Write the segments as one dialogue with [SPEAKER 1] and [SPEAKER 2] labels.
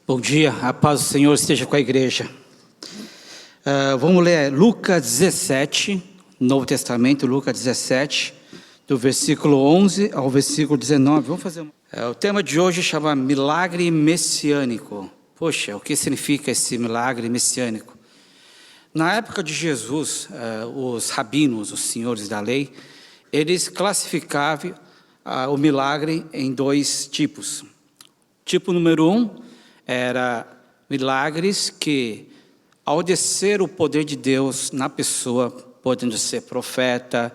[SPEAKER 1] Bom dia, a paz do Senhor esteja com a igreja. Vamos ler Lucas 17, Novo Testamento, Lucas 17, do versículo 11 ao versículo 19. Vamos fazer o tema de hoje chama Milagre Messiânico. Poxa, o que significa esse milagre messiânico? Na época de Jesus, os rabinos, os senhores da lei, eles classificavam o milagre em dois tipos. Tipo número 1 era milagres que, ao descer o poder de Deus na pessoa, podendo ser profeta,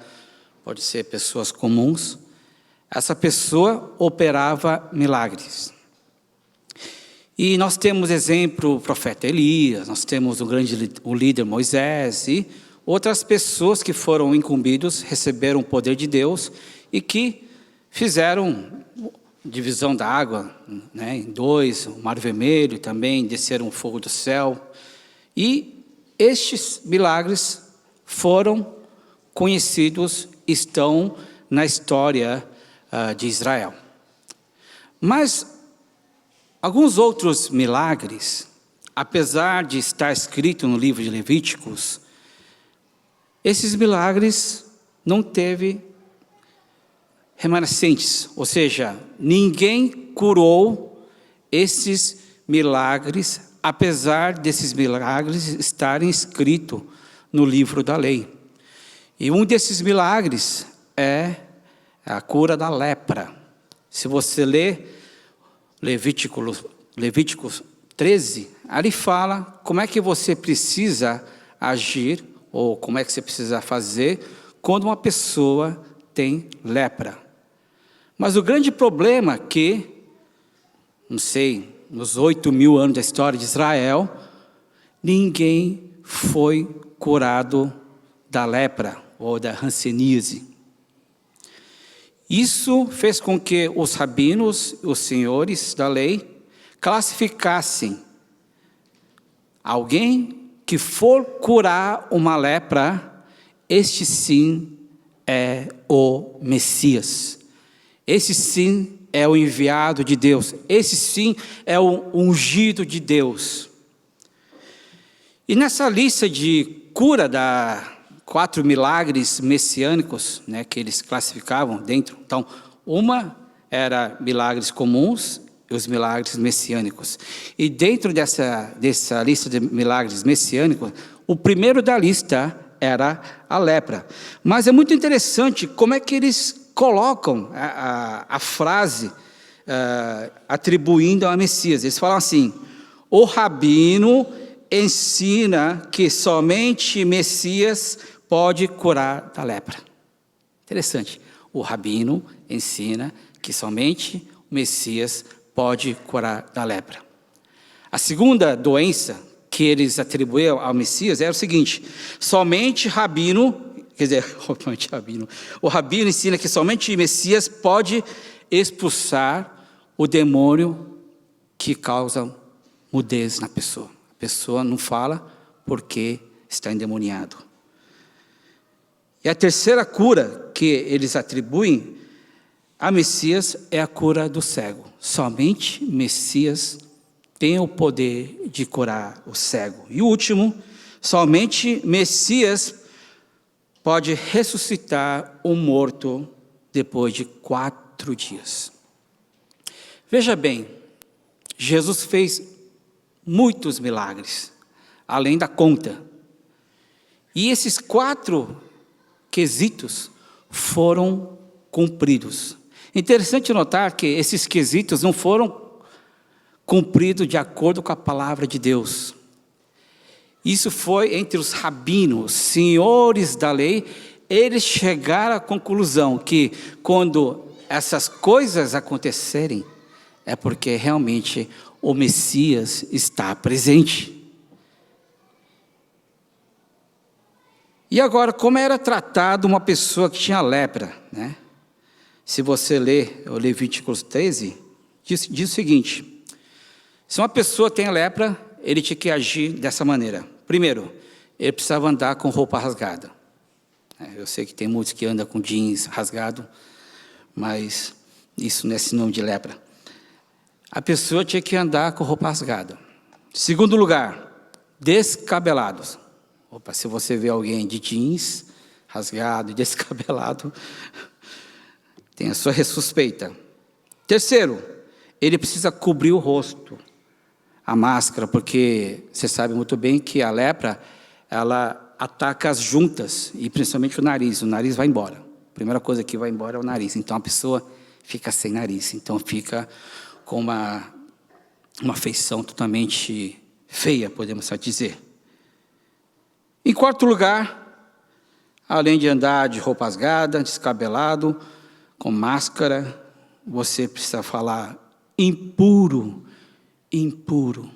[SPEAKER 1] pode ser pessoas comuns, essa pessoa operava milagres. E nós temos exemplo, o profeta Elias, nós temos o líder Moisés e outras pessoas que foram incumbidos, receberam o poder de Deus e que fizeram divisão da água, em dois, o Mar Vermelho também, desceram o fogo do céu. E estes milagres foram conhecidos, estão na história de Israel. Mas alguns outros milagres, apesar de estar escrito no livro de Levíticos, esses milagres não teve remanescentes, ou seja, ninguém curou esses milagres, apesar desses milagres estarem escritos no livro da lei. E um desses milagres é a cura da lepra. Se você ler Levíticos 13, ali fala como é que você precisa agir, ou como é que você precisa fazer quando uma pessoa tem lepra. Mas o grande problema é que, não sei, nos 8.000 anos da história de Israel, ninguém foi curado da lepra ou da hanseníase. Isso fez com que os rabinos, os senhores da lei, classificassem alguém que for curar uma lepra, este sim é o Messias. Esse sim é o enviado de Deus. Esse sim é o ungido de Deus. E nessa lista de cura da 4 milagres messiânicos, que eles classificavam dentro. Então, uma era milagres comuns e os milagres messiânicos. E dentro dessa lista de milagres messiânicos, o primeiro da lista era a lepra. Mas é muito interessante como é que eles colocam a frase atribuindo a Messias. Eles falam assim: o rabino ensina que somente Messias pode curar da lepra. Interessante. O rabino ensina que somente o Messias pode curar da lepra. A segunda doença que eles atribuíam ao Messias era o seguinte: somente rabino, o rabino ensina que somente o Messias pode expulsar o demônio que causa mudez na pessoa. A pessoa não fala porque está endemoniado. E a terceira cura que eles atribuem a Messias é a cura do cego. Somente Messias tem o poder de curar o cego. E o último, somente Messias pode ressuscitar o morto depois de 4 dias. Veja bem, Jesus fez muitos milagres, além da conta. E esses 4 quesitos foram cumpridos. Interessante notar que esses quesitos não foram cumpridos de acordo com a palavra de Deus. Isso foi entre os rabinos, senhores da lei. Eles chegaram à conclusão que quando essas coisas acontecerem, é porque realmente o Messias está presente. E agora, como era tratado uma pessoa que tinha lepra, Se você ler o Levíticos 13, diz o seguinte: se uma pessoa tem lepra, ele tinha que agir dessa maneira. Primeiro, ele precisava andar com roupa rasgada. Eu sei que tem muitos que andam com jeans rasgado, mas isso não é sinônimo de lepra. a pessoa tinha que andar com roupa rasgada. Segundo lugar, descabelados. Opa, se você vê alguém de jeans, rasgado e descabelado, tem a sua suspeita. Terceiro, ele precisa cobrir o rosto, a máscara, porque você sabe muito bem que a lepra, ela ataca as juntas, e principalmente o nariz vai embora. A primeira coisa que vai embora é o nariz, então a pessoa fica sem nariz, então fica com uma feição totalmente feia, podemos dizer. Em quarto lugar, além de andar de roupa rasgada, descabelado, com máscara, você precisa falar impuro, impuro.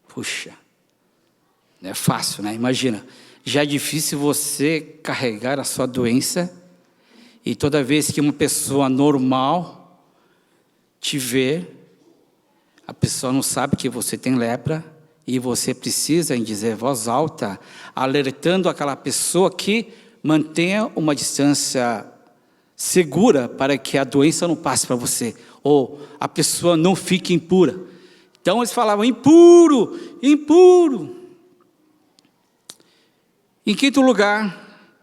[SPEAKER 1] Puxa, não é fácil, né? Imagina, já é difícil você carregar a sua doença, e toda vez que uma pessoa normal te vê, a pessoa não sabe que você tem lepra, e você precisa em dizer voz alta, alertando aquela pessoa que mantenha uma distância segura para que a doença não passe para você, ou a pessoa não fique impura. Então eles falavam impuro, impuro. Em quinto lugar,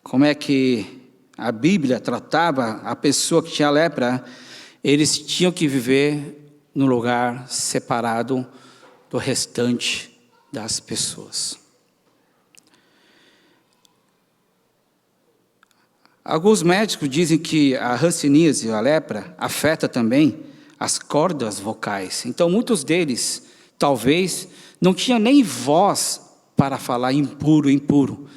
[SPEAKER 1] como é que a Bíblia tratava a pessoa que tinha lepra? Eles tinham que viver num lugar separado do restante das pessoas. Alguns médicos dizem que a hanseníase, a lepra, afeta também as cordas vocais. Então, muitos deles, talvez, não tinham nem voz para falar impuro, impuro.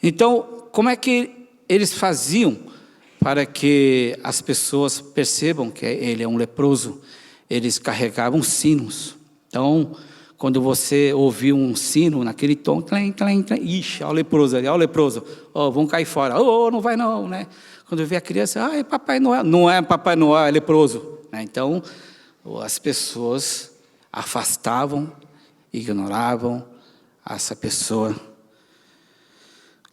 [SPEAKER 1] Então, como é que eles faziam para que as pessoas percebam que ele é um leproso? Eles carregavam sinos. Então, quando você ouvia um sino naquele tom, tlém, tlém, tlém, ixi, olha o leproso ali, olha o leproso, oh, vão cair fora, oh, não vai não, né? Quando vê a criança, é Papai Noel, não é Papai Noel, é leproso, né? Então, as pessoas afastavam, ignoravam essa pessoa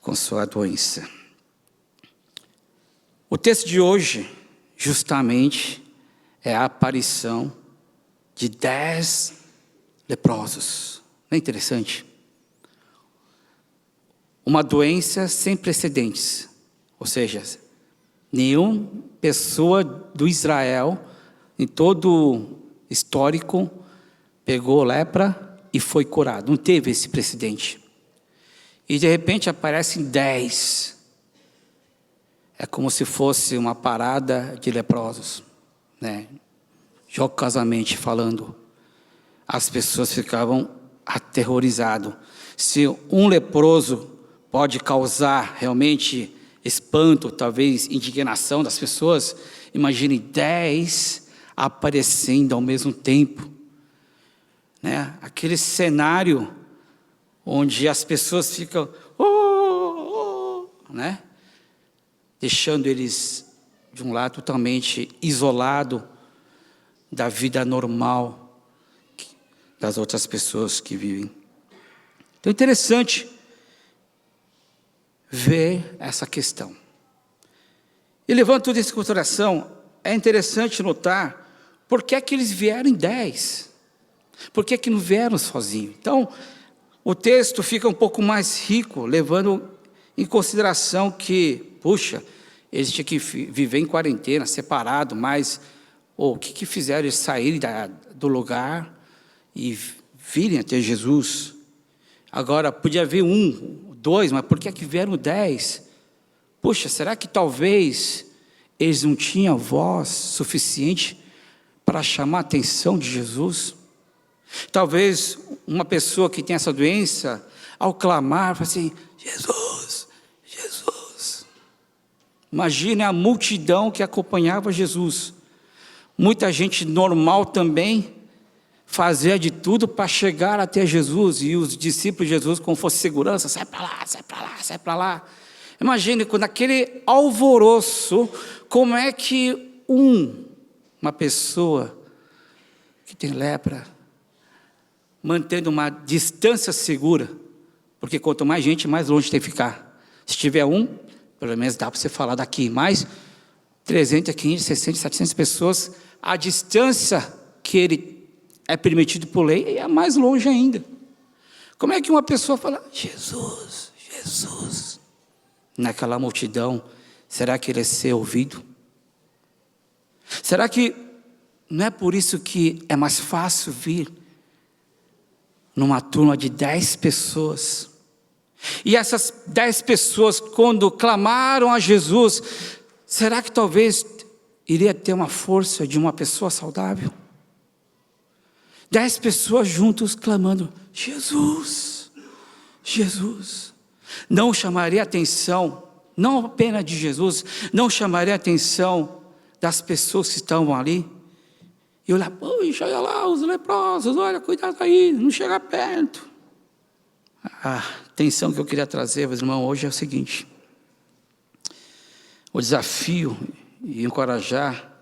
[SPEAKER 1] com sua doença. O texto de hoje, justamente, é a aparição de 10 leprosos. Não é interessante? Uma doença sem precedentes, ou seja, nenhuma pessoa do Israel, em todo histórico, pegou lepra e foi curado. Não teve esse precedente. E de repente aparecem 10. É como se fosse uma parada de leprosos, né? Jocosamente falando. As pessoas ficavam aterrorizadas. Se um leproso pode causar realmente espanto, talvez indignação das pessoas, imagine 10 aparecendo ao mesmo tempo, né? Aquele cenário onde as pessoas ficam, né? Deixando eles de um lado totalmente isolado da vida normal das outras pessoas que vivem. Então é interessante ver essa questão. E levando tudo isso em consideração, é interessante notar por que é que eles vieram em 10. Por que é que não vieram sozinhos? Então, o texto fica um pouco mais rico, levando em consideração que, puxa, eles tinham que viver em quarentena, separado, mas o que fizeram eles saírem do lugar e virem até Jesus? Agora, podia haver 1, 2, mas por que é que vieram 10? Puxa, será que talvez eles não tinham voz suficiente para chamar a atenção de Jesus? Talvez uma pessoa que tem essa doença, ao clamar, fala assim, Jesus, Jesus. Imagine a multidão que acompanhava Jesus. Muita gente normal também fazia de tudo para chegar até Jesus, e os discípulos de Jesus, como fosse segurança, sai para lá, sai para lá, sai para lá. Imagine, quando aquele alvoroço, como é que uma pessoa que tem lepra, mantendo uma distância segura, porque quanto mais gente, mais longe tem que ficar. Se tiver pelo menos dá para você falar daqui, mais 300, 500, 600, 700 pessoas, a distância que ele é permitido por lei, é mais longe ainda. Como é que uma pessoa fala, Jesus, Jesus, naquela multidão, será que ele ia ser ouvido? Será que não é por isso que é mais fácil vir numa turma de 10 pessoas? E essas 10 pessoas, quando clamaram a Jesus, será que talvez iria ter uma força de uma pessoa saudável? 10 pessoas juntos clamando, Jesus, Jesus. Não chamaria a atenção, não apenas de Jesus, não chamaria a atenção das pessoas que estavam ali? E olhar, poxa, olha lá os leprosos, olha, cuidado aí, não chega perto. A atenção que eu queria trazer, meus irmãos, hoje é o seguinte: o desafio e encorajar,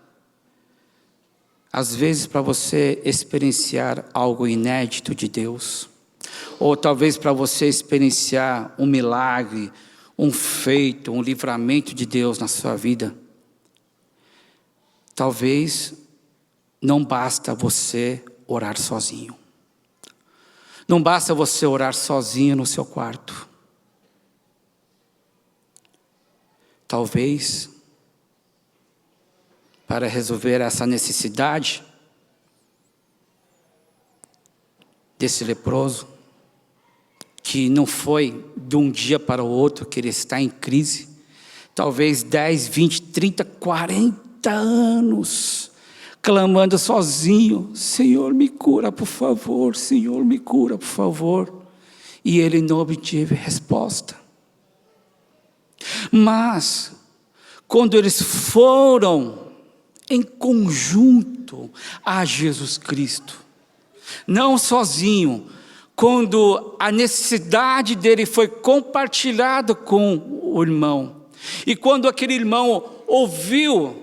[SPEAKER 1] às vezes para você experienciar algo inédito de Deus, ou talvez para você experienciar um milagre, um feito, um livramento de Deus na sua vida, talvez não basta você orar sozinho. Não basta você orar sozinho no seu quarto. Talvez, para resolver essa necessidade desse leproso, que não foi de um dia para o outro que ele está em crise, talvez 10, 20, 30, 40 anos, clamando sozinho, Senhor me cura por favor, Senhor me cura por favor, e ele não obteve resposta. Mas, quando eles foram em conjunto a Jesus Cristo, não sozinho, quando a necessidade dele foi compartilhada com o irmão, e quando aquele irmão ouviu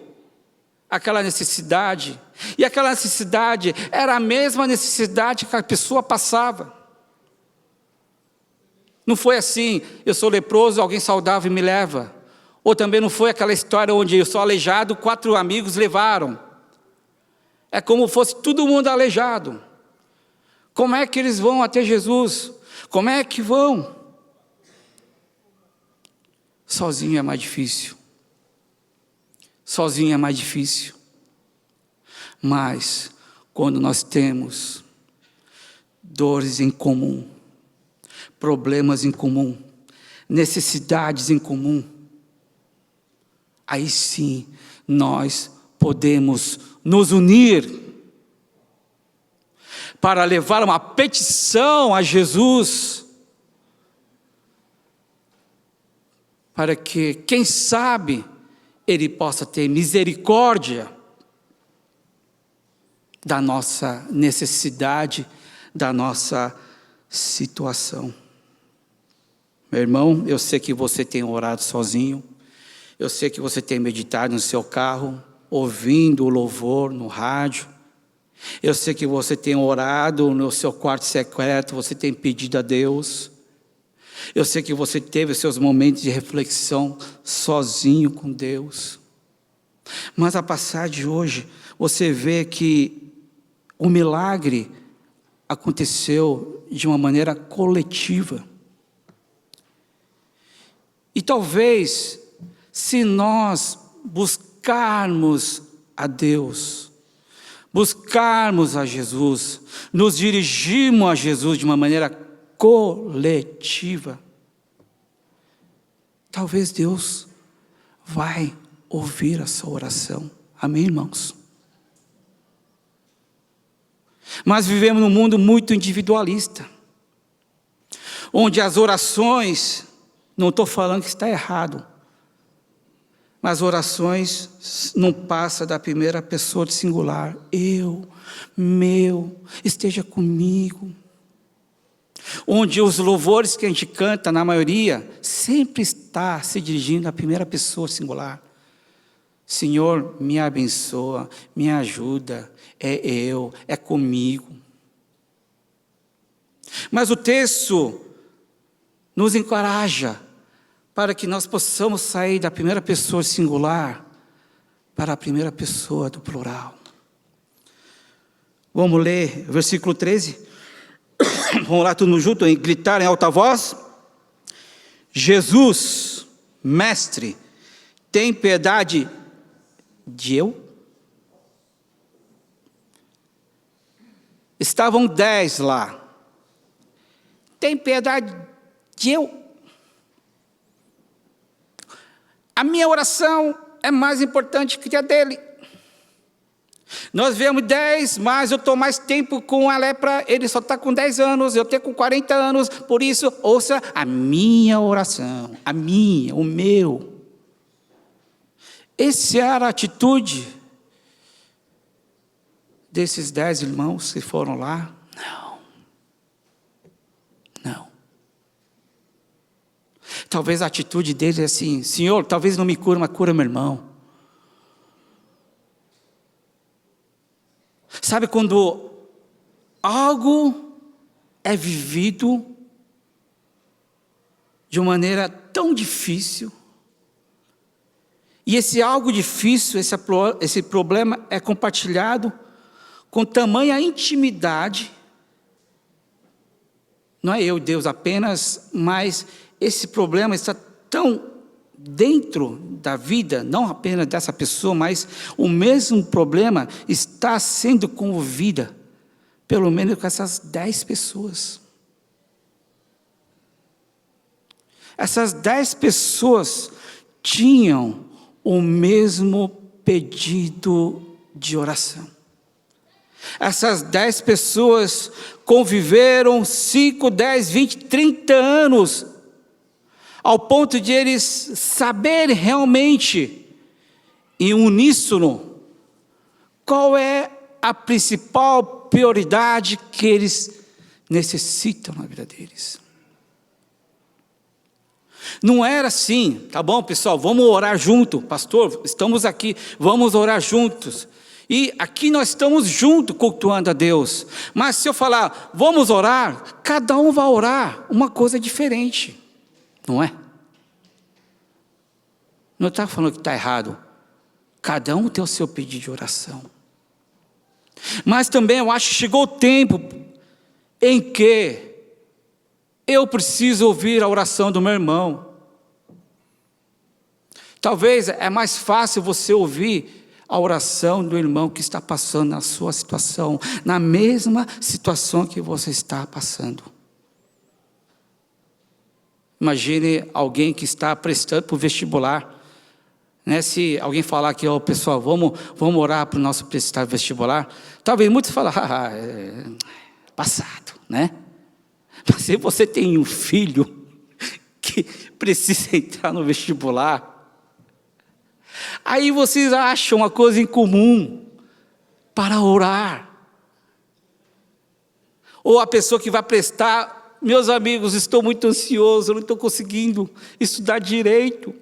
[SPEAKER 1] aquela necessidade, e aquela necessidade era a mesma necessidade que a pessoa passava. Não foi assim, eu sou leproso, alguém saudável me leva. Ou também não foi aquela história onde eu sou aleijado, 4 amigos levaram. É como fosse todo mundo aleijado. Como é que eles vão até Jesus? Como é que vão? Sozinho é mais difícil. Sozinho é mais difícil. Mas, quando nós temos dores em comum, problemas em comum, necessidades em comum, aí sim, nós podemos nos unir para levar uma petição a Jesus, para que, quem sabe, Ele possa ter misericórdia da nossa necessidade, da nossa situação. Meu irmão, eu sei que você tem orado sozinho, eu sei que você tem meditado no seu carro, ouvindo o louvor no rádio, eu sei que você tem orado no seu quarto secreto, você tem pedido a Deus, eu sei que você teve os seus momentos de reflexão sozinho com Deus, mas a passagem de hoje, você vê que o milagre aconteceu de uma maneira coletiva. E talvez, se nós buscarmos a Deus, buscarmos a Jesus, nos dirigirmos a Jesus de uma maneira coletiva, talvez Deus vai ouvir a sua oração. Amém, irmãos? Mas vivemos num mundo muito individualista, onde as orações, não estou falando que está errado, mas orações não passam da primeira pessoa de singular. Eu, meu, esteja comigo. Onde os louvores que a gente canta, na maioria, sempre está se dirigindo à primeira pessoa singular. Senhor, me abençoa, me ajuda, é eu, é comigo. Mas o texto nos encoraja para que nós possamos sair da primeira pessoa singular para a primeira pessoa do plural. Vamos ler o versículo 13. Vamos lá, todo mundo junto, e gritar em alta voz: Jesus, mestre, tem piedade de eu? Estavam 10 lá. Tem piedade de eu? A minha oração é mais importante que a dele. Nós vemos 10, mas eu estou mais tempo com a lepra, ele só está com 10 anos, eu estou com 40 anos, por isso, ouça a minha oração, a minha, o meu. Essa era a atitude desses 10 irmãos que foram lá? Não. Talvez a atitude deles é assim: Senhor, talvez não me cura, mas cura meu irmão. Sabe quando algo é vivido de uma maneira tão difícil, e esse algo difícil, esse problema é compartilhado com tamanha intimidade, não é eu e Deus apenas, mas esse problema está tão dentro da vida, não apenas dessa pessoa, mas o mesmo problema está sendo convivido, pelo menos com essas 10 pessoas. Essas 10 pessoas tinham o mesmo pedido de oração. Essas 10 pessoas conviveram 5, 10, 20, 30 anos, ao ponto de eles saberem realmente, em uníssono, qual é a principal prioridade que eles necessitam na vida deles. Não era assim: tá bom, pessoal, vamos orar junto, pastor, estamos aqui, vamos orar juntos. E aqui nós estamos juntos cultuando a Deus. Mas se eu falar, vamos orar, cada um vai orar uma coisa diferente. Não é? Não está falando que está errado. Cada um tem o seu pedido de oração. Mas também eu acho que chegou o tempo em que eu preciso ouvir a oração do meu irmão. Talvez é mais fácil você ouvir a oração do irmão que está passando na sua situação, na mesma situação que você está passando. Imagine alguém que está prestando para o vestibular, né? Se alguém falar aqui, ó, pessoal, vamos orar para o nosso prestar vestibular, talvez muitos falem, passado, né? Mas se você tem um filho que precisa entrar no vestibular, aí vocês acham uma coisa em comum para orar. Ou a pessoa que vai prestar: meus amigos, estou muito ansioso, não estou conseguindo estudar direito.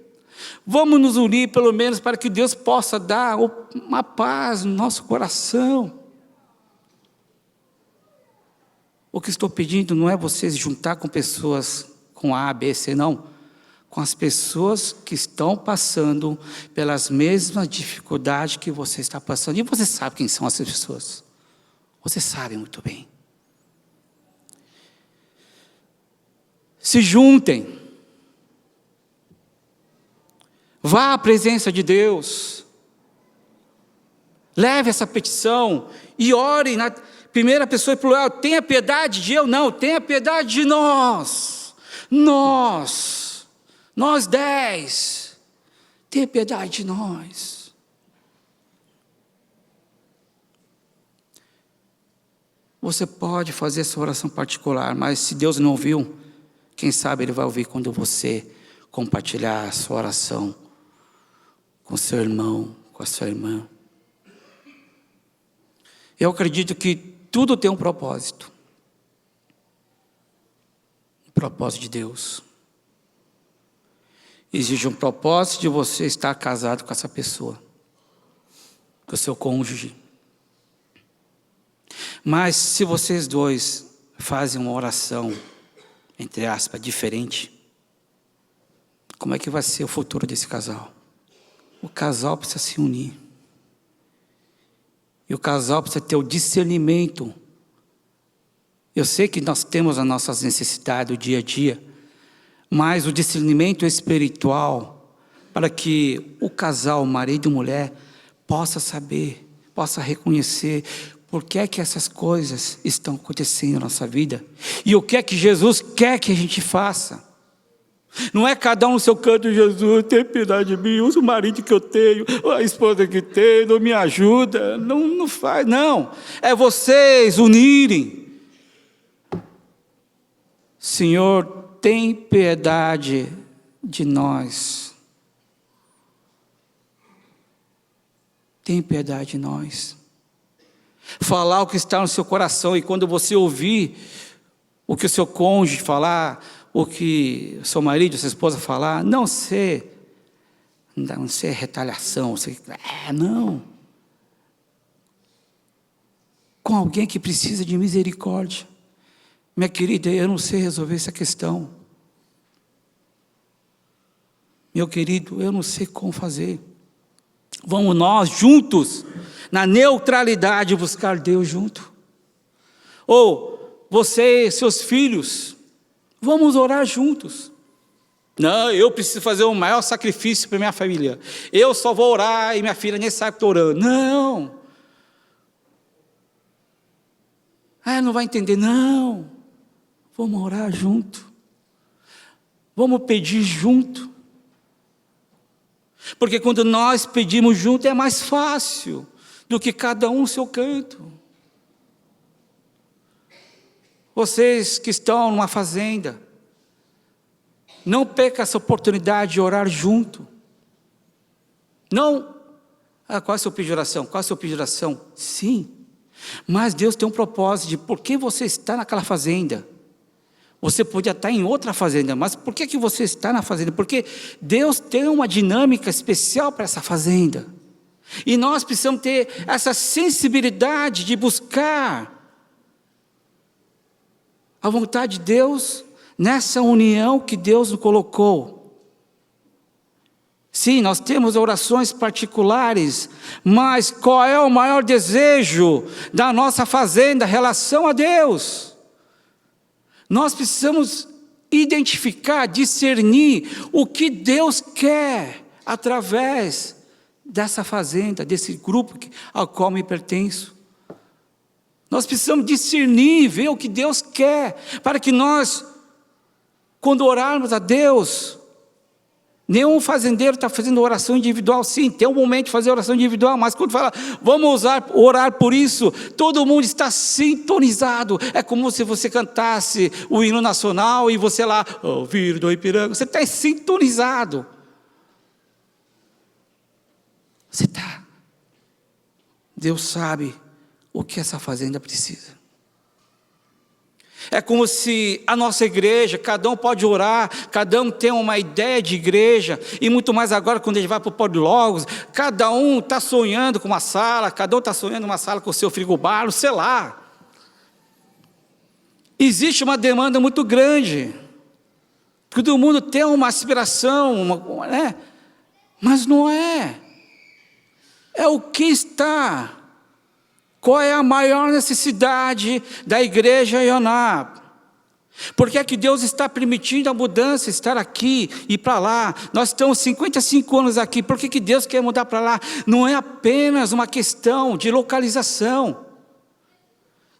[SPEAKER 1] Vamos nos unir pelo menos para que Deus possa dar uma paz no nosso coração. O que estou pedindo não é você se juntar com pessoas com A, B, C, não. Com as pessoas que estão passando pelas mesmas dificuldades que você está passando. E você sabe quem são essas pessoas. Você sabe muito bem. Se juntem. Vá à presença de Deus. Leve essa petição e ore na primeira pessoa e plural: tenha piedade de eu, não, tenha piedade de nós. Nós 10, tenha piedade de nós. Você pode fazer essa oração particular, mas se Deus não ouviu, quem sabe Ele vai ouvir quando você compartilhar a sua oração com seu irmão, com a sua irmã. Eu acredito que tudo tem um propósito. Um propósito de Deus. Existe um propósito de você estar casado com essa pessoa, com o seu cônjuge. Mas se vocês dois fazem uma oração, entre aspas, diferente, como é que vai ser o futuro desse casal? O casal precisa se unir. E o casal precisa ter o discernimento. Eu sei que nós temos as nossas necessidades do dia a dia, mas o discernimento espiritual, para que o casal, marido e mulher, possa saber, possa reconhecer por que é que essas coisas estão acontecendo na nossa vida, e o que é que Jesus quer que a gente faça. Não é cada um no seu canto: Jesus, tem piedade de mim, usa o marido que eu tenho, a esposa que tenho, não me ajuda. Não faz, não. É vocês unirem. Senhor, tem piedade de nós. Tem piedade de nós. Falar o que está no seu coração, e quando você ouvir o que o seu cônjuge falar, o que o seu marido, sua esposa falar, não ser retaliação, não. Com alguém que precisa de misericórdia. Minha querida, eu não sei resolver essa questão. Meu querido, eu não sei como fazer. Vamos nós juntos, na neutralidade, buscar Deus junto. Ou você e seus filhos, vamos orar juntos. Não, eu preciso fazer o maior sacrifício para minha família. Eu só vou orar e minha filha nem sabe que estou orando. Não. Não vai entender. Não. Vamos orar junto. Vamos pedir junto. Porque quando nós pedimos junto é mais fácil do que cada um no seu canto. Vocês que estão numa fazenda, não perca essa oportunidade de orar junto. Não, qual é o seu pedido de oração? Qual é o seu pedido de oração? Sim, mas Deus tem um propósito de por que você está naquela fazenda. Você podia estar em outra fazenda, mas por que você está na fazenda? Porque Deus tem uma dinâmica especial para essa fazenda. E nós precisamos ter essa sensibilidade de buscar a vontade de Deus nessa união que Deus nos colocou. Sim, nós temos orações particulares, mas qual é o maior desejo da nossa fazenda em relação a Deus? Nós precisamos identificar, discernir o que Deus quer através dessa fazenda, desse grupo ao qual me pertenço. Nós precisamos discernir, ver o que Deus quer, para que nós, quando orarmos a Deus, nenhum fazendeiro está fazendo oração individual. Sim, tem um momento de fazer oração individual, mas quando fala, vamos orar por isso, todo mundo está sintonizado. É como se você cantasse o hino nacional e você lá, Viro do Ipiranga, você está sintonizado. Você está. Deus sabe o que essa fazenda precisa. É como se a nossa igreja, cada um pode orar, cada um tem uma ideia de igreja, e muito mais agora quando a gente vai para o Podlogos, cada um está sonhando com uma sala, cada um está sonhando uma sala com o seu frigobar, sei lá. Existe uma demanda muito grande, todo mundo tem uma aspiração, mas não é. É o que está. Qual é a maior necessidade da igreja Ioná? Por que é que Deus está permitindo a mudança, estar aqui e para lá? Nós estamos 55 anos aqui, por que Deus quer mudar para lá? Não é apenas uma questão de localização.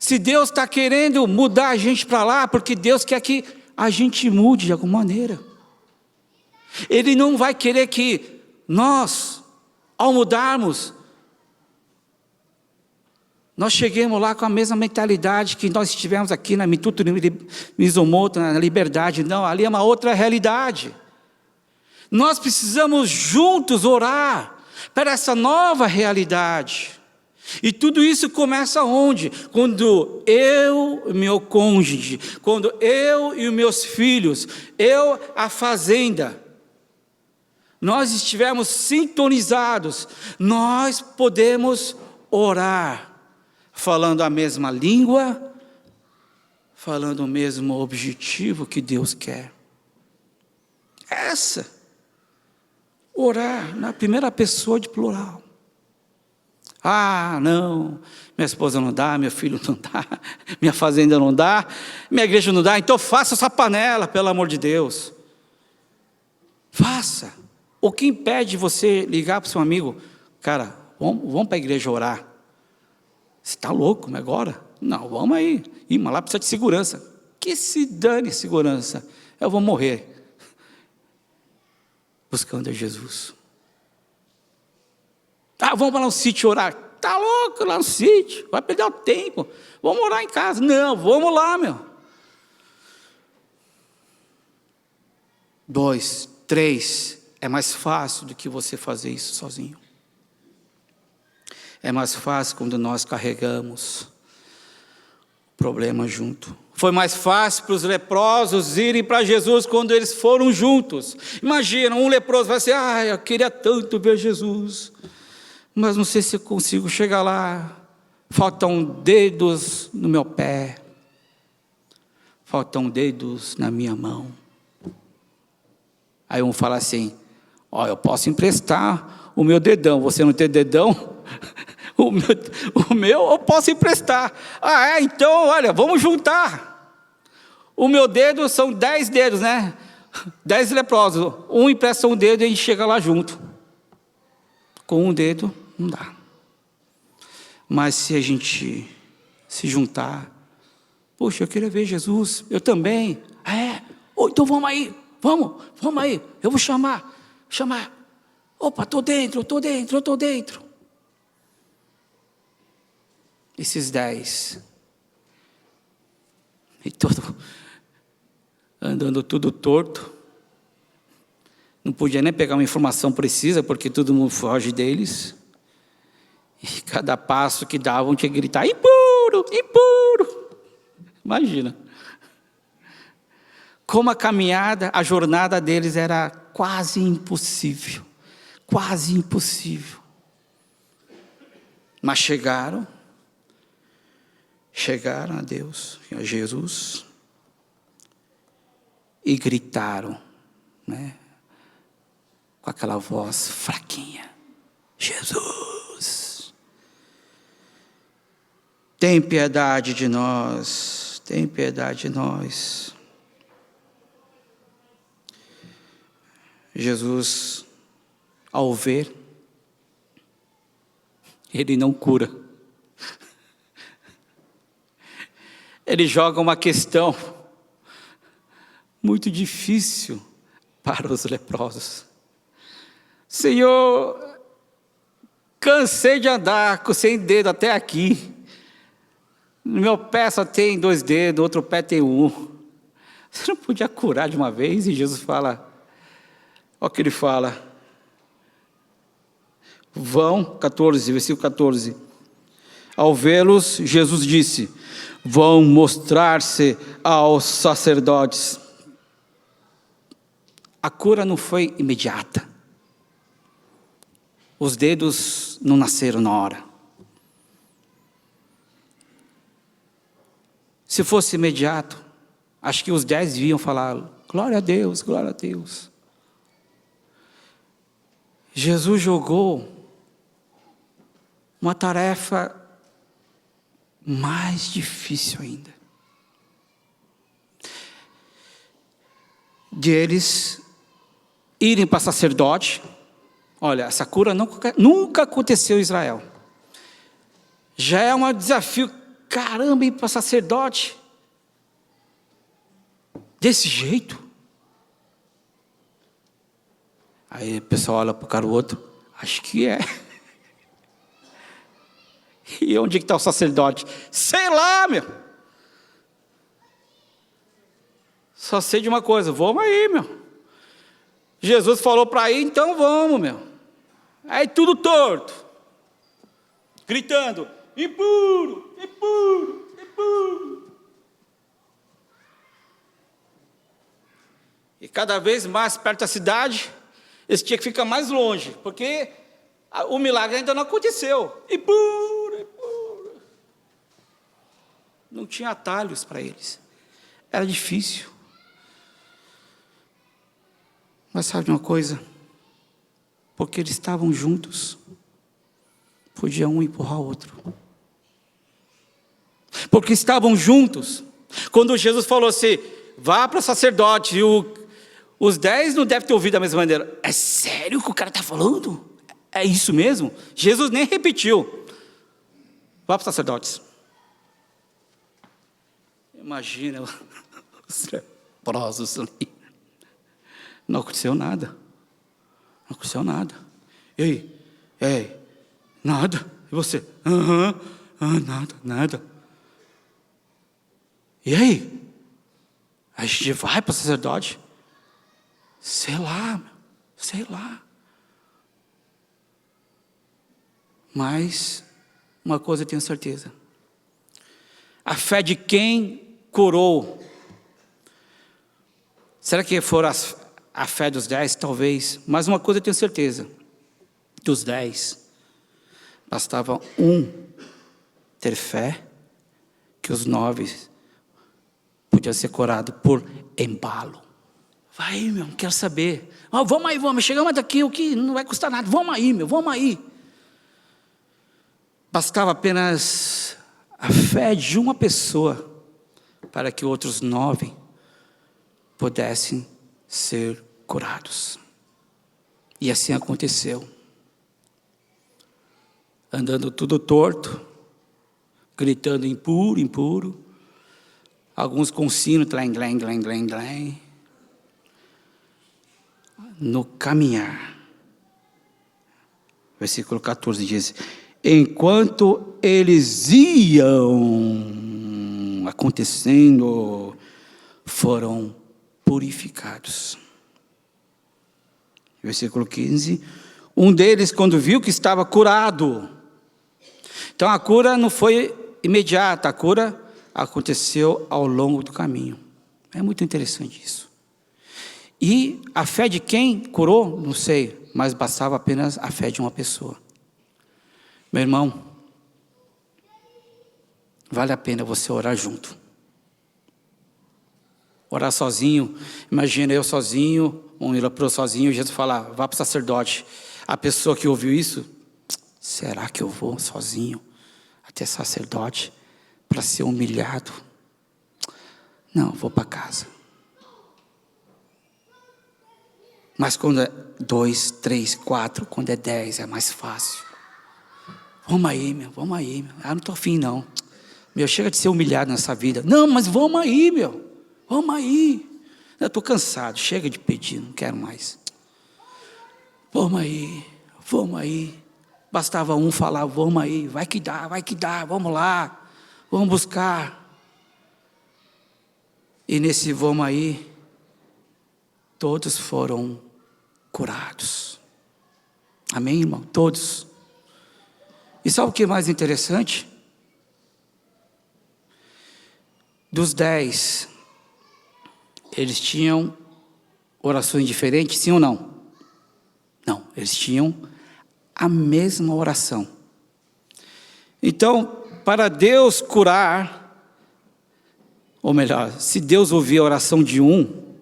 [SPEAKER 1] Se Deus está querendo mudar a gente para lá, porque Deus quer que a gente mude de alguma maneira. Ele não vai querer que nós, ao mudarmos, nós cheguemos lá com a mesma mentalidade que nós estivemos aqui na Mituto Mizumoto, na Liberdade. Não, ali é uma outra realidade. Nós precisamos juntos orar para essa nova realidade. E tudo isso começa onde? Quando eu e meu cônjuge, quando eu e os meus filhos, a fazenda, nós estivermos sintonizados, nós podemos orar, falando a mesma língua, falando o mesmo objetivo que Deus quer. Orar na primeira pessoa de plural. Ah, não, minha esposa não dá, meu filho não dá, minha fazenda não dá, minha igreja não dá, então faça essa panela, pelo amor de Deus. Faça. O que impede você ligar para o seu amigo? Cara, vamos para a igreja orar. Você está louco, mas agora? Não, vamos aí. Ih, mas lá precisa de segurança. Que se dane segurança. Eu vou morrer buscando a Jesus. Ah, vamos lá no sítio orar. Tá louco lá no sítio, vai perder o tempo. Vamos orar em casa. Não, vamos lá, meu. 2, 3, é mais fácil do que você fazer isso sozinho. É mais fácil quando nós carregamos o problema junto. Foi mais fácil para os leprosos irem para Jesus quando eles foram juntos. Imagina, um leproso vai dizer, eu queria tanto ver Jesus, mas não sei se eu consigo chegar lá. Faltam dedos no meu pé, faltam dedos na minha mão. Aí um fala assim, eu posso emprestar o meu dedão, você não tem dedão? O meu eu posso emprestar. Então olha, vamos juntar. O meu dedo são 10 dedos, né? 10 leprosos, um empresta um dedo e a gente chega lá junto. Com um dedo não dá. Mas se a gente se juntar, poxa, eu queria ver Jesus, eu também. Então vamos aí, vamos aí, eu vou chamar. Opa, estou dentro. Esses 10, e andando tudo torto, não podia nem pegar uma informação precisa, porque todo mundo foge deles, e cada passo que davam tinha que gritar, impuro, impuro. Imagina, como a jornada deles era quase impossível, mas chegaram a Deus, a Jesus, e gritaram, né, com aquela voz fraquinha, Jesus, tem piedade de nós, tem piedade de nós. Jesus, ao ver, ele não cura. Ele joga uma questão muito difícil para os leprosos. Senhor, cansei de andar sem dedo até aqui. No meu pé só tem 2 dedos, no outro pé tem 1. Você não podia curar de uma vez? E Jesus fala, olha o que ele fala. Versículo 14. Ao vê-los, Jesus disse, vão mostrar-se aos sacerdotes. A cura não foi imediata. Os dedos não nasceram na hora. Se fosse imediato, acho que os 10 iam falar, glória a Deus, glória a Deus. Jesus jogou uma tarefa mais difícil ainda. De eles irem para sacerdote. Olha, essa cura nunca aconteceu em Israel. Já é um desafio, caramba, ir para sacerdote. Desse jeito. Aí o pessoal olha para o cara o outro, acho que é. E onde está o sacerdote? Sei lá, meu. Só sei de uma coisa, vamos aí, meu. Jesus falou para ir, então vamos, meu. Aí tudo torto. Gritando, impuro, impuro, impuro. E cada vez mais perto da cidade, eles tinham que ficar mais longe, porque o milagre ainda não aconteceu. Impuro, impuro. Não tinha atalhos para eles. Era difícil. Mas sabe de uma coisa? Porque eles estavam juntos. podia um empurrar o outro. Porque estavam juntos. Quando Jesus falou assim, vá para o sacerdote, e os 10 não devem ter ouvido da mesma maneira. É sério o que o cara está falando? É isso mesmo? Jesus nem repetiu. Vá para os sacerdotes. Imagina os leprosos ali. Não aconteceu nada. Não aconteceu nada. Ei, nada. E você? Nada. E aí? A gente vai para o sacerdote? Sei lá. Mas uma coisa eu tenho certeza. A fé de quem curou. Será que foram a fé dos 10? Talvez. Mas uma coisa eu tenho certeza. Dos 10, bastava um ter fé, que os 9 podiam ser curados por embalo. Vai, meu, não quero saber. Vamos aí, chegamos daqui, o que não vai custar nada. Vamos aí. Bastava apenas a fé de uma pessoa para que outros 9 pudessem ser curados. E assim aconteceu. Andando tudo torto, gritando impuro, alguns com sino, tlém, no caminhar. Versículo 14 diz, enquanto eles iam acontecendo, foram purificados. Versículo 15, um deles, quando viu que estava curado. Então a cura não foi imediata, a cura aconteceu ao longo do caminho. É muito interessante isso. E a fé de quem curou? Não sei, mas bastava apenas a fé de uma pessoa. Meu irmão, vale a pena você orar junto. Orar sozinho, imagina eu sozinho, um leproso sozinho, Jesus fala, vá para o sacerdote. A pessoa que ouviu isso, será que eu vou sozinho até sacerdote para ser humilhado? Não, vou para casa. Mas quando é 2, 3, 4, quando é 10, é mais fácil. Vamos aí, meu. Ah, não estou afim, não. Meu, chega de ser humilhado nessa vida. Não, mas vamos aí, meu. Vamos aí. Eu estou cansado, chega de pedir, não quero mais. Vamos aí. Bastava um falar, vamos aí, vai que dá, vamos lá, vamos buscar. E nesse vamos aí, todos foram curados. Amém, irmão? Todos. E sabe o que é mais interessante? Dos 10, eles tinham orações diferentes, sim ou não? Não, eles tinham a mesma oração. Então, para Deus curar, ou melhor, se Deus ouvir a oração de um,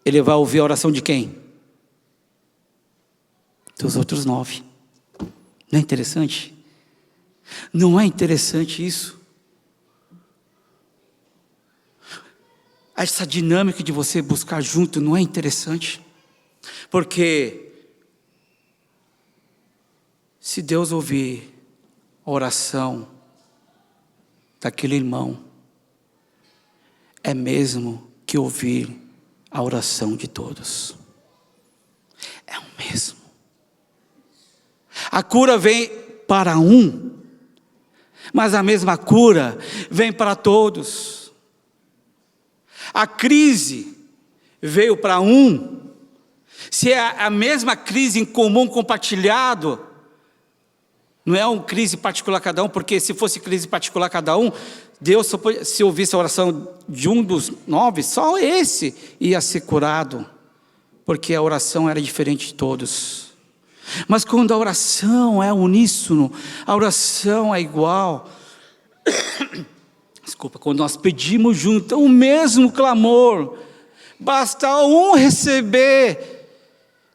[SPEAKER 1] Ele vai ouvir a oração de quem? Dos outros 9. Não é interessante? Não é interessante isso? Essa dinâmica de você buscar junto não é interessante? Porque se Deus ouvir a oração daquele irmão, é mesmo que ouvir a oração de todos. É o mesmo. A cura vem para um, mas a mesma cura vem para todos. A crise veio para um, se é a mesma crise em comum compartilhado, não é uma crise particular cada um, porque se fosse crise particular cada um, Deus, se ouvisse a oração de um dos 9, só esse ia ser curado, porque a oração era diferente de todos. Mas quando a oração é uníssono, a oração é igual, desculpa, quando nós pedimos junto o mesmo clamor, basta um receber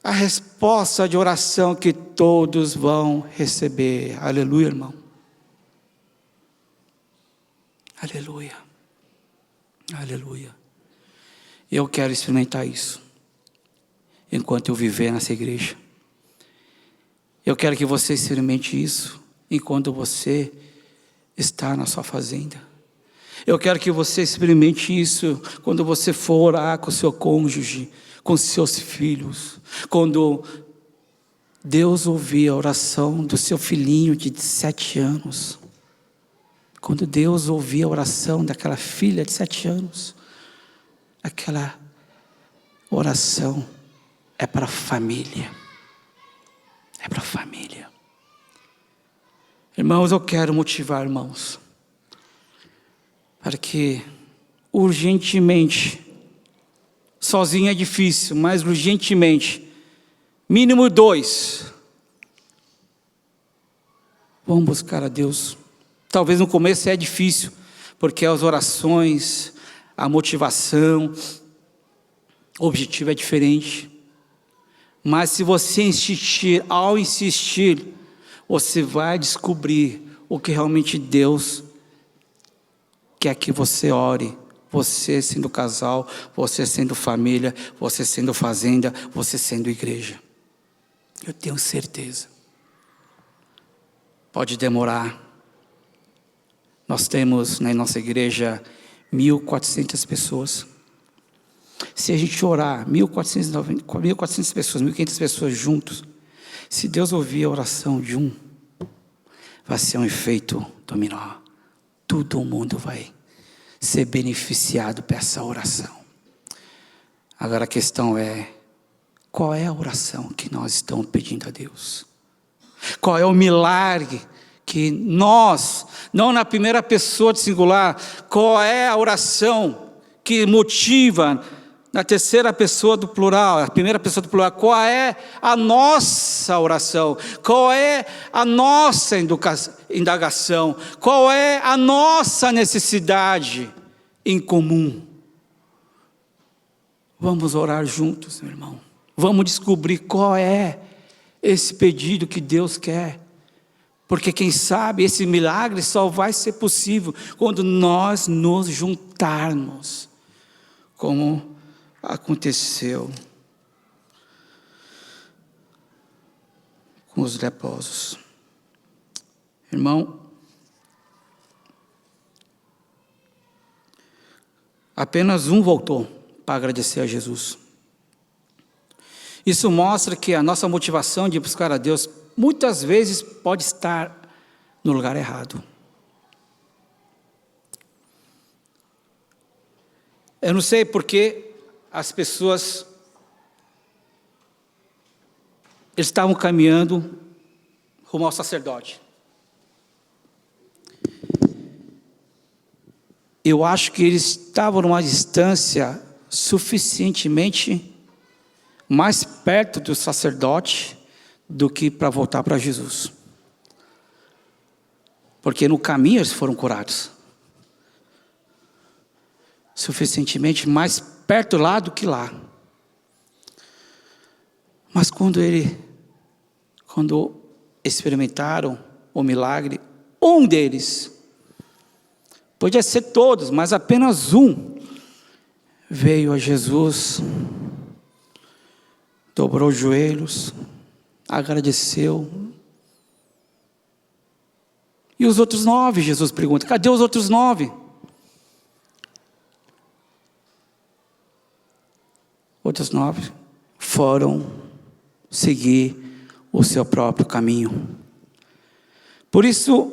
[SPEAKER 1] a resposta de oração que todos vão receber. Aleluia, irmão. Aleluia. Aleluia. Eu quero experimentar isso enquanto eu viver nessa igreja. Eu quero que você experimente isso enquanto você está na sua fazenda. Eu quero que você experimente isso quando você for orar com o seu cônjuge, com seus filhos. Quando Deus ouvir a oração do seu filhinho de 7 anos. Quando Deus ouvir a oração daquela filha de 7 anos. Aquela oração é para a família. É para a família. Irmãos, eu quero motivar irmãos para que urgentemente, sozinho é difícil, mas urgentemente, mínimo 2, vamos buscar a Deus. Talvez no começo é difícil, porque as orações, a motivação, o objetivo é diferente. Mas se você insistir, ao insistir, você vai descobrir o que realmente Deus quer que você ore. Você sendo casal, você sendo família, você sendo fazenda, você sendo igreja. Eu tenho certeza. Pode demorar. Nós temos na nossa igreja 1.400 pessoas. Se a gente orar 1.400 pessoas, 1.500 pessoas juntos, se Deus ouvir a oração de um, vai ser um efeito dominó. Todo mundo vai ser beneficiado por essa oração. Agora a questão é, qual é a oração que nós estamos pedindo a Deus? Qual é o milagre que nós, não na primeira pessoa de singular, qual é a oração que motiva na terceira pessoa do plural, a primeira pessoa do plural, qual é a nossa oração? Qual é a nossa indagação? Qual é a nossa necessidade em comum? Vamos orar juntos, meu irmão. Vamos descobrir qual é esse pedido que Deus quer. Porque quem sabe esse milagre só vai ser possível quando nós nos juntarmos, como aconteceu com os leprosos. Irmão, apenas um voltou para agradecer a Jesus. Isso mostra que a nossa motivação de buscar a Deus muitas vezes pode estar no lugar errado. Eu não sei porque as pessoas estavam caminhando rumo ao sacerdote. Eu acho que eles estavam numa distância suficientemente mais perto do sacerdote do que para voltar para Jesus. Porque no caminho eles foram curados. Suficientemente mais perto lá do que lá. Mas quando experimentaram o milagre, um deles, podia ser todos, mas apenas um, veio a Jesus, dobrou os joelhos, agradeceu. E os outros 9, Jesus pergunta, cadê os outros 9? Outros 9 foram seguir o seu próprio caminho. Por isso,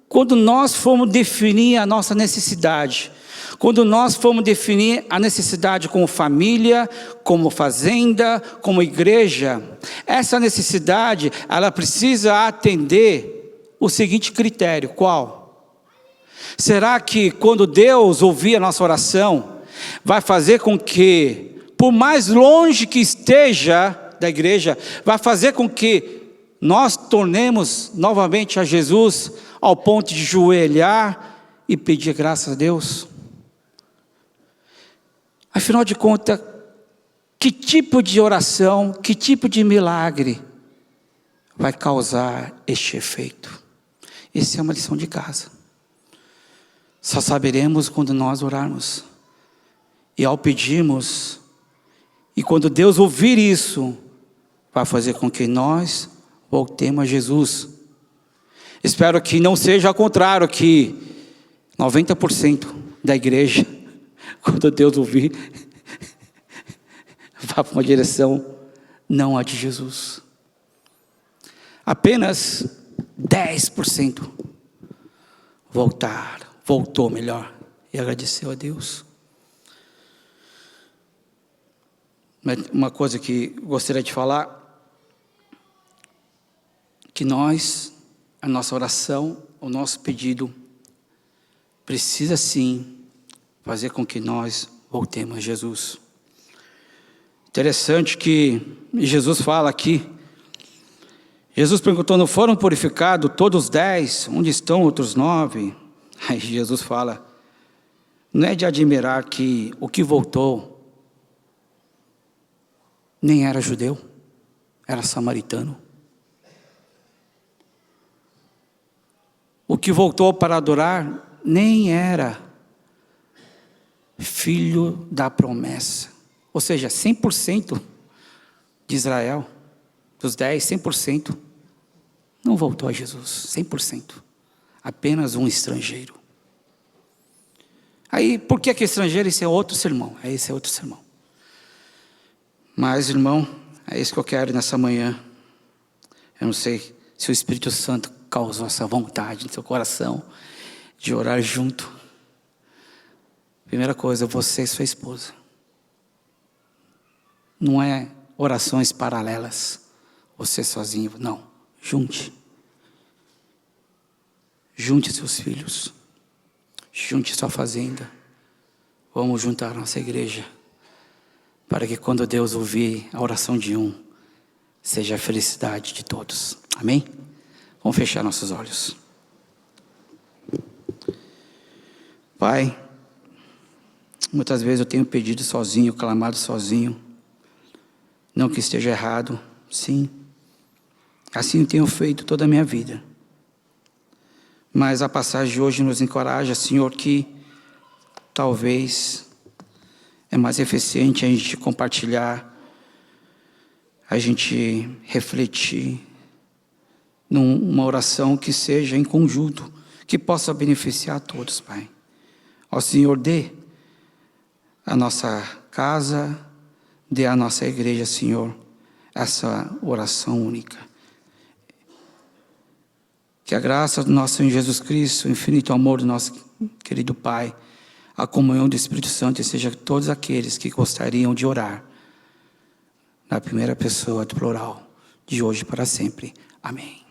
[SPEAKER 1] quando nós formos definir a nossa necessidade, quando nós formos definir a necessidade como família, como fazenda, como igreja, essa necessidade, ela precisa atender o seguinte critério, qual? Será que quando Deus ouvir a nossa oração, vai fazer com que, por mais longe que esteja da igreja, vai fazer com que nós tornemos novamente a Jesus ao ponto de joelhar e pedir graças a Deus? Afinal de contas, Que tipo de oração, que tipo de milagre vai causar este efeito? Essa é uma lição de casa. Só saberemos quando nós orarmos. E ao pedirmos, e quando Deus ouvir isso, vai fazer com que nós voltemos a Jesus. Espero que não seja ao contrário, que 90% da igreja, quando Deus ouvir, vá para uma direção não a de Jesus. Apenas 10% voltou melhor, e agradeceu a Deus. Mas uma coisa que gostaria de falar, que a nossa oração, o nosso pedido, precisa sim fazer com que nós voltemos a Jesus. Interessante que Jesus fala aqui, Jesus perguntou, não foram purificados todos os 10? Onde estão outros 9? Aí Jesus fala, não é de admirar que o que voltou nem era judeu, era samaritano. O que voltou para adorar nem era filho da promessa. Ou seja, 100% de Israel, dos 10, 100%, não voltou a Jesus, 100%. Apenas um estrangeiro. Aí, por que estrangeiro? Esse é outro sermão, esse é outro sermão. Mas, irmão, é isso que eu quero nessa manhã. Eu não sei se o Espírito Santo causou essa vontade no seu coração de orar junto. Primeira coisa, você e sua esposa. Não é orações paralelas, você sozinho, não. Junte. Junte seus filhos. Junte sua fazenda. Vamos juntar a nossa igreja, para que quando Deus ouvir a oração de um, seja a felicidade de todos. Amém? Vamos fechar nossos olhos. Pai, muitas vezes eu tenho pedido sozinho, clamado sozinho. Não que esteja errado, sim. Assim eu tenho feito toda a minha vida. Mas a passagem de hoje nos encoraja, Senhor, que talvez é mais eficiente a gente compartilhar, a gente refletir numa oração que seja em conjunto, que possa beneficiar a todos, Pai. Ó Senhor, dê a nossa casa, dê à nossa igreja, Senhor, essa oração única. Que a graça do nosso Senhor Jesus Cristo, o infinito amor do nosso querido Pai, a comunhão do Espírito Santo, seja todos aqueles que gostariam de orar na primeira pessoa do plural, de hoje para sempre. Amém.